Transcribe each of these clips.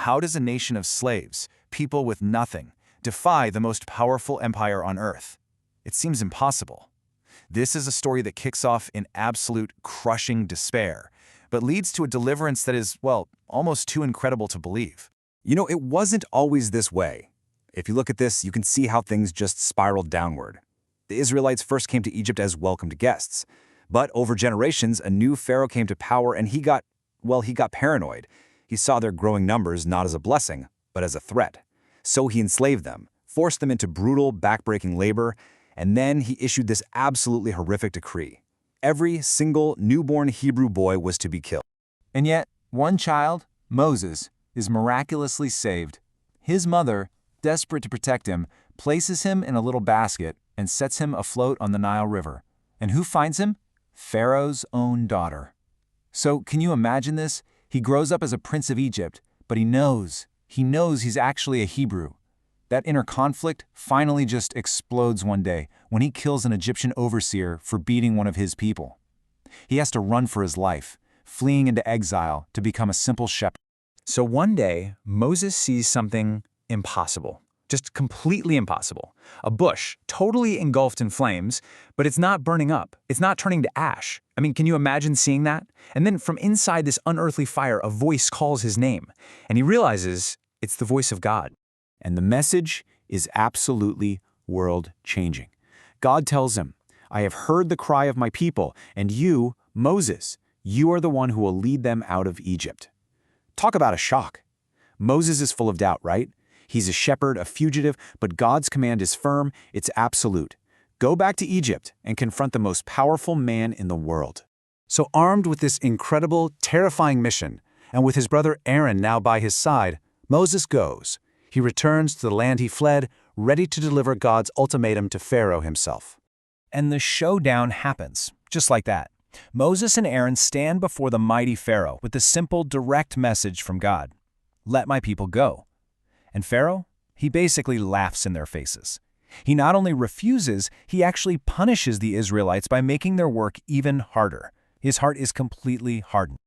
how does a nation of slaves, people with nothing, defy the most powerful empire on earth? It seems impossible. This is a story that kicks off in absolute crushing despair, but leads to a deliverance that is, well, almost too incredible to believe. You know, it wasn't always this way. If you look at this, you can see how things just spiraled downward. The Israelites first came to Egypt as welcomed guests. But over generations, a new pharaoh came to power and he got paranoid. He saw their growing numbers not as a blessing, but as a threat. So he enslaved them, forced them into brutal, backbreaking labor, and then he issued this absolutely horrific decree. Every single newborn Hebrew boy was to be killed. And yet, one child, Moses, is miraculously saved. His mother, desperate to protect him, places him in a little basket and sets him afloat on the Nile River. And who finds him? Pharaoh's own daughter. So can you imagine this? He grows up as a prince of Egypt, but he knows he's actually a Hebrew. That inner conflict finally just explodes one day when he kills an Egyptian overseer for beating one of his people. He has to run for his life, fleeing into exile to become a simple shepherd. So one day, Moses sees something impossible. Just completely impossible. A bush, totally engulfed in flames, but it's not burning up. It's not turning to ash. I mean, can you imagine seeing that? And then from inside this unearthly fire, a voice calls his name, and he realizes it's the voice of God. And the message is absolutely world-changing. God tells him, "I have heard the cry of my people, and you, Moses, you are the one who will lead them out of Egypt." Talk about a shock. Moses is full of doubt, right? He's a shepherd, a fugitive, but God's command is firm, it's absolute. Go back to Egypt and confront the most powerful man in the world. So armed with this incredible, terrifying mission, and with his brother Aaron now by his side, Moses goes. He returns to the land he fled, ready to deliver God's ultimatum to Pharaoh himself. And the showdown happens, just like that. Moses and Aaron stand before the mighty Pharaoh with the simple, direct message from God. Let my people go. And Pharaoh, he basically laughs in their faces. He not only refuses, he actually punishes the Israelites by making their work even harder. His heart is completely hardened.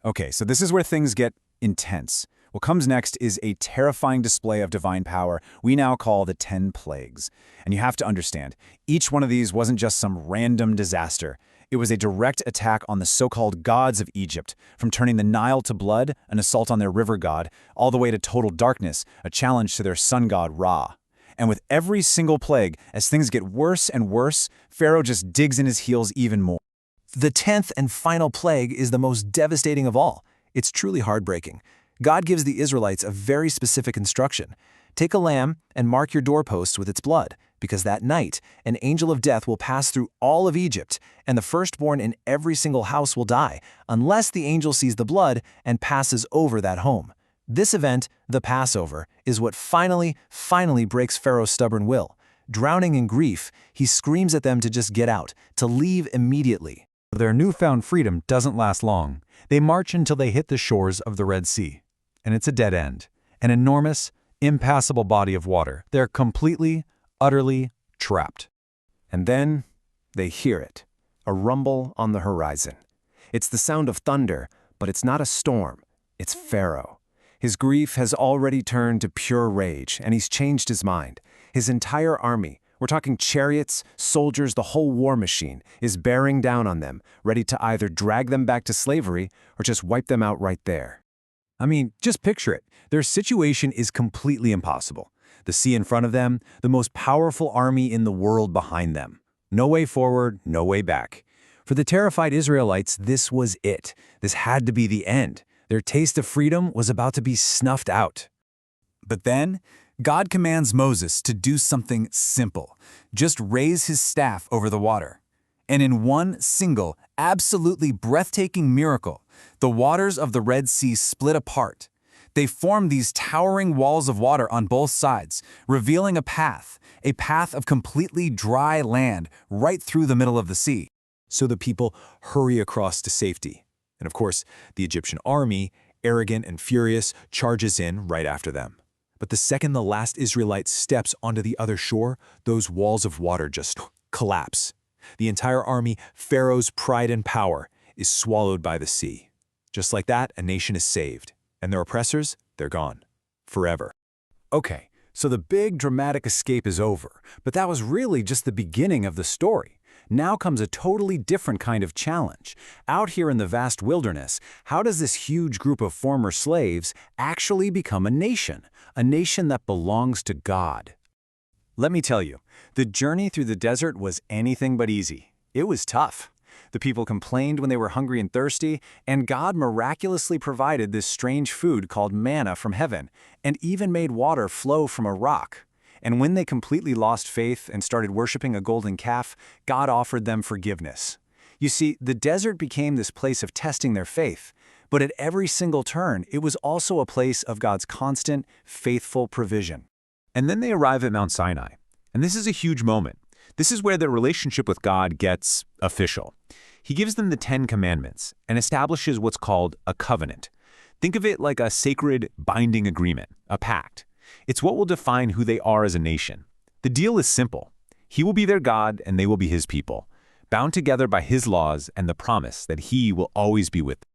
Okay, so this is where things get intense. What comes next is a terrifying display of divine power we now call the 10 plagues. And you have to understand, each one of these wasn't just some random disaster. It was a direct attack on the so-called gods of Egypt, from turning the Nile to blood, an assault on their river god, all the way to total darkness, a challenge to their sun god Ra. And with every single plague, as things get worse and worse, Pharaoh just digs in his heels even more. The 10th and final plague is the most devastating of all. It's truly heartbreaking. God gives the Israelites a very specific instruction. Take a lamb and mark your doorposts with its blood, because that night an angel of death will pass through all of Egypt, and the firstborn in every single house will die, unless the angel sees the blood and passes over that home. This event, the Passover, is what finally breaks Pharaoh's stubborn will. Drowning in grief, he screams at them to just get out, to leave immediately. Their newfound freedom doesn't last long. They march until they hit the shores of the Red Sea. And it's a dead end, an enormous, impassable body of water. They're completely, utterly trapped. And then they hear it, a rumble on the horizon. It's the sound of thunder, but it's not a storm. It's Pharaoh. His grief has already turned to pure rage, and he's changed his mind. His entire army, we're talking chariots, soldiers, the whole war machine, is bearing down on them, ready to either drag them back to slavery or just wipe them out right there. I mean, just picture it. Their situation is completely impossible. The sea in front of them, the most powerful army in the world behind them. No way forward, no way back. For the terrified Israelites, this was it. This had to be the end. Their taste of freedom was about to be snuffed out. But then, God commands Moses to do something simple. Just raise his staff over the water. And in one single, absolutely breathtaking miracle, the waters of the Red Sea split apart. They formed these towering walls of water on both sides, revealing a path of completely dry land right through the middle of the sea. So the people hurry across to safety. And of course, the Egyptian army, arrogant and furious, charges in right after them. But the second the last Israelite steps onto the other shore, those walls of water just collapse. The entire army, Pharaoh's pride and power, is swallowed by the sea. Just like that, a nation is saved. And their oppressors, they're gone. forever. Okay, so the big dramatic escape is over, but that was really just the beginning of the story. Now comes a totally different kind of challenge. Out here in the vast wilderness, how does this huge group of former slaves actually become a nation that belongs to God? Let me tell you, the journey through the desert was anything but easy. It was tough. The people complained when they were hungry and thirsty, and God miraculously provided this strange food called manna from heaven, and even made water flow from a rock. And when they completely lost faith and started worshiping a golden calf, God offered them forgiveness. You see, the desert became this place of testing their faith, but at every single turn, it was also a place of God's constant, faithful provision. And then they arrive at Mount Sinai. And this is a huge moment. This is where their relationship with God gets official. He gives them the 10 Commandments and establishes what's called a covenant. Think of it like a sacred binding agreement, a pact. It's what will define who they are as a nation. The deal is simple. He will be their God and they will be his people, bound together by his laws and the promise that he will always be with them.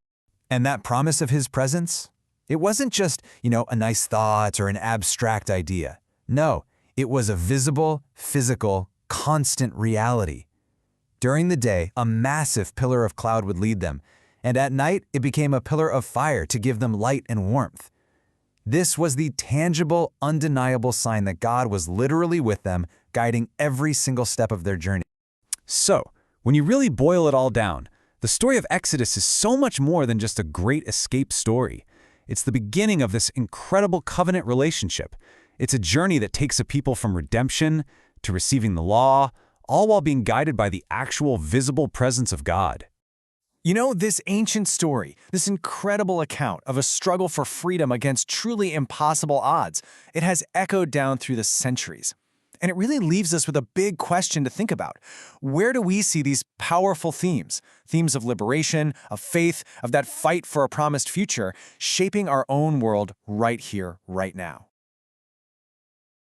And that promise of his presence? It wasn't just, a nice thought or an abstract idea. No, it was a visible, physical, constant reality. During the day, a massive pillar of cloud would lead them, and at night it became a pillar of fire to give them light and warmth. This was the tangible, undeniable sign that God was literally with them, guiding every single step of their journey. So, when you really boil it all down, the story of Exodus is so much more than just a great escape story. It's the beginning of this incredible covenant relationship. It's a journey that takes a people from redemption to receiving the law, all while being guided by the actual visible presence of God. This ancient story, this incredible account of a struggle for freedom against truly impossible odds, it has echoed down through the centuries. And it really leaves us with a big question to think about. Where do we see these powerful themes of liberation, of faith, of that fight for a promised future, shaping our own world right here, right now?